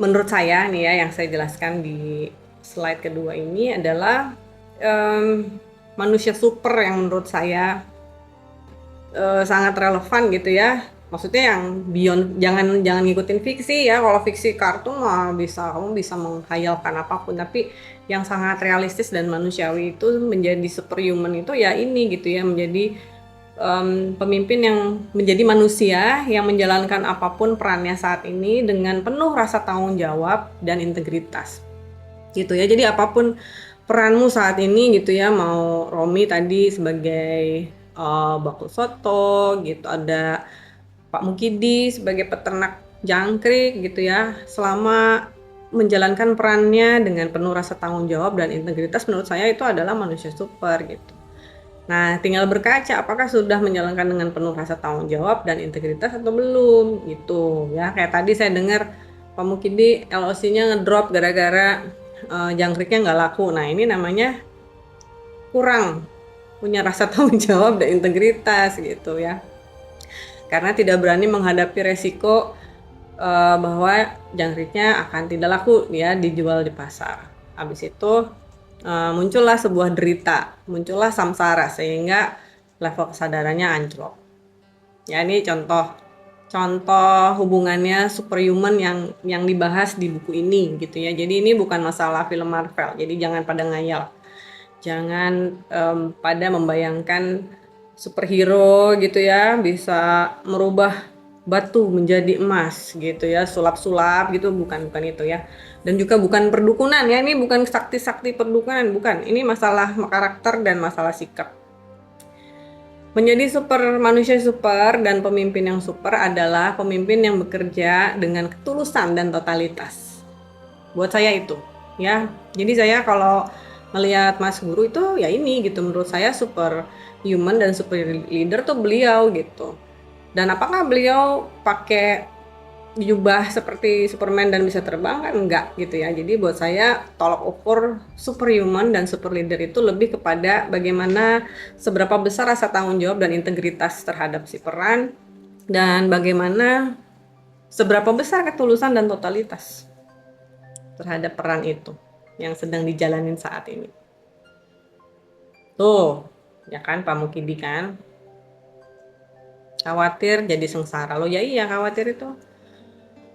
menurut saya nih ya, yang saya jelaskan di slide kedua ini adalah manusia super yang menurut saya sangat relevan gitu ya. Maksudnya yang beyond, jangan jangan ngikutin fiksi ya. Kalau fiksi kartun mah bisa, kamu bisa menghayalkan apapun, tapi yang sangat realistis dan manusiawi itu menjadi superhuman itu ya ini gitu ya, menjadi pemimpin yang menjadi manusia yang menjalankan apapun perannya saat ini dengan penuh rasa tanggung jawab dan integritas gitu ya. Jadi apapun peranmu saat ini gitu ya, mau Romi tadi sebagai bakul soto gitu, ada Pak Mukidi sebagai peternak jangkrik gitu ya, selama menjalankan perannya dengan penuh rasa tanggung jawab dan integritas, menurut saya itu adalah manusia super gitu. Nah, tinggal berkaca apakah sudah menjalankan dengan penuh rasa tanggung jawab dan integritas atau belum gitu ya. Kayak tadi saya dengar Pak Mukidi LOC-nya ngedrop gara-gara jangkriknya nggak laku. Nah, ini namanya kurang punya rasa tanggung jawab dan integritas gitu ya. Karena tidak berani menghadapi resiko bahwa jangkriknya akan tidak laku ya dijual di pasar. Habis itu muncullah sebuah derita, muncullah samsara sehingga level kesadarannya anjlok. Ya ini contoh hubungannya superhuman yang dibahas di buku ini gitu ya. Jadi ini bukan masalah film Marvel. Jadi jangan pada ngayal. Jangan pada membayangkan superhero gitu ya bisa merubah batu menjadi emas gitu ya, sulap-sulap gitu, bukan itu ya. Dan juga bukan perdukunan ya, ini bukan sakti-sakti perdukunan, bukan. Ini masalah karakter dan masalah sikap. Menjadi manusia super dan pemimpin yang super adalah pemimpin yang bekerja dengan ketulusan dan totalitas. Buat saya itu, ya. Jadi saya kalau melihat Mas Guru itu ya ini gitu, menurut saya super human dan super leader tuh beliau gitu. Dan apakah beliau pakai jubah seperti Superman dan bisa terbang? Kan enggak gitu ya. Jadi buat saya tolok ukur superhuman dan super leader itu lebih kepada bagaimana seberapa besar rasa tanggung jawab dan integritas terhadap si peran, dan bagaimana seberapa besar ketulusan dan totalitas terhadap peran itu yang sedang dijalanin saat ini. Tuh, ya kan Pak Mukidi kan khawatir jadi sengsara. Lo ya iya, khawatir itu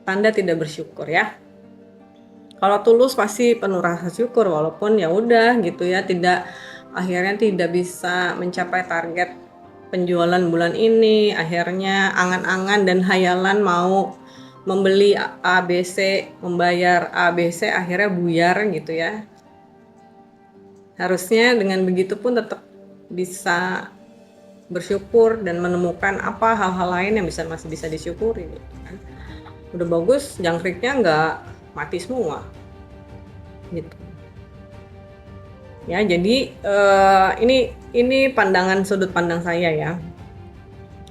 tanda tidak bersyukur ya. Kalau tulus pasti penuh rasa syukur, walaupun ya udah gitu ya, akhirnya tidak bisa mencapai target penjualan bulan ini, akhirnya angan-angan dan hayalan mau membeli ABC, membayar ABC, akhirnya buyar gitu ya. Harusnya dengan begitu pun tetap bisa bersyukur dan menemukan apa hal-hal lain yang masih bisa disyukuri gitu kan. Udah bagus jangkriknya nggak mati semua gitu ya. Jadi ini pandangan sudut pandang saya ya.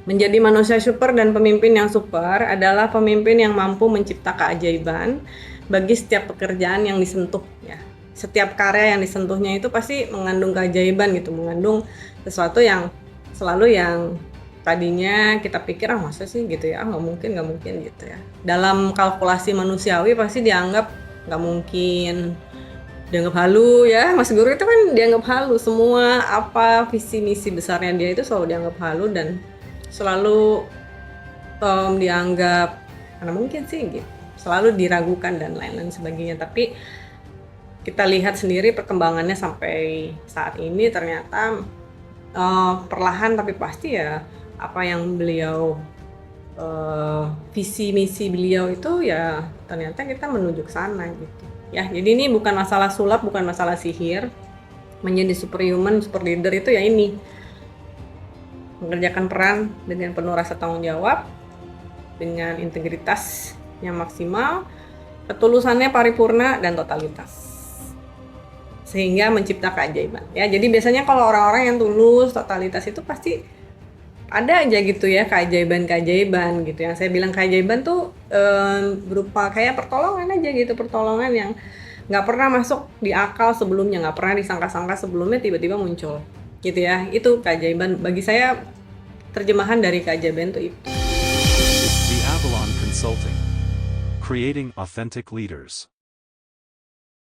Menjadi manusia super dan pemimpin yang super adalah pemimpin yang mampu mencipta keajaiban bagi setiap pekerjaan yang disentuh ya. Setiap karya yang disentuhnya itu pasti mengandung keajaiban gitu, mengandung sesuatu yang selalu yang tadinya kita pikir masa sih gitu ya, nggak mungkin gitu ya. Dalam kalkulasi manusiawi pasti nggak mungkin, dianggap halu ya. Mas Guru itu kan dianggap halu, semua apa visi misi besarnya dia itu selalu dianggap halu dan selalu dianggap mana mungkin sih gitu, selalu diragukan dan lain-lain sebagainya. Tapi kita lihat sendiri perkembangannya sampai saat ini, ternyata perlahan tapi pasti ya apa yang beliau visi misi beliau itu ya ternyata kita menuju ke sana gitu ya. Jadi ini bukan masalah sulap, bukan masalah sihir. Menjadi superhuman, super leader itu ya ini, mengerjakan peran dengan penuh rasa tanggung jawab, dengan integritas yang maksimal, ketulusannya paripurna dan totalitas, sehingga mencipta keajaiban ya. Jadi biasanya kalau orang-orang yang tulus, totalitas itu pasti ada aja gitu ya keajaiban gitu. Yang saya bilang keajaiban tuh berupa kayak pertolongan aja gitu, pertolongan yang nggak pernah masuk di akal sebelumnya, nggak pernah disangka-sangka sebelumnya, tiba-tiba muncul gitu ya. Itu keajaiban bagi saya, terjemahan dari keajaiban itu. The Avalon Consulting. Creating authentic leaders.